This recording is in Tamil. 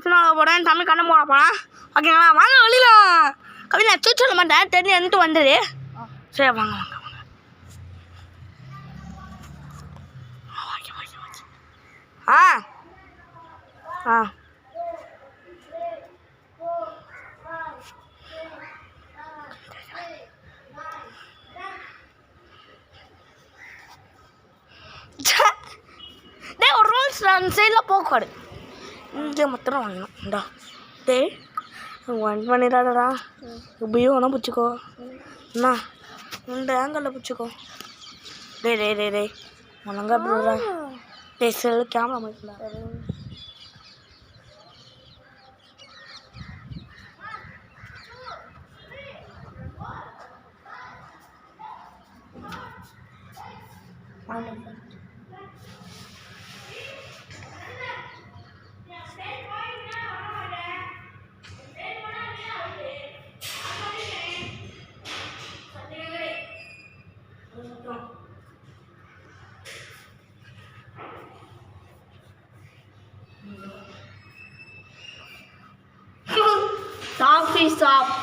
போச்சுன்னா போகிறேன் தம்பி கண்ணை போட போகிறான் ஓகேங்களா வாங்க வெளியில கவி நான் தூச்சி சொல்ல மாட்டேன் தெரிஞ்சு வந்துட்டு வந்துடு சரி வாங்க வாங்க வாங்க ஆ ஆ டே ஒரு ரூல்ஸ் அந்த சைடில் போகக்கூடாது இங்கே மாத்திரம் வாங்கணும் இந்தா டே ஒன் பண்ணிடாதடா எப்படியும் வேணால் பிடிச்சிக்கோ அண்ணா இந்த ஆங்கிளில் பிடிச்சிக்கோ டே டே டே டே ஒழுங்கா அப்படிடா டே செல்லு கேமரா மாட்டா Coffee shop.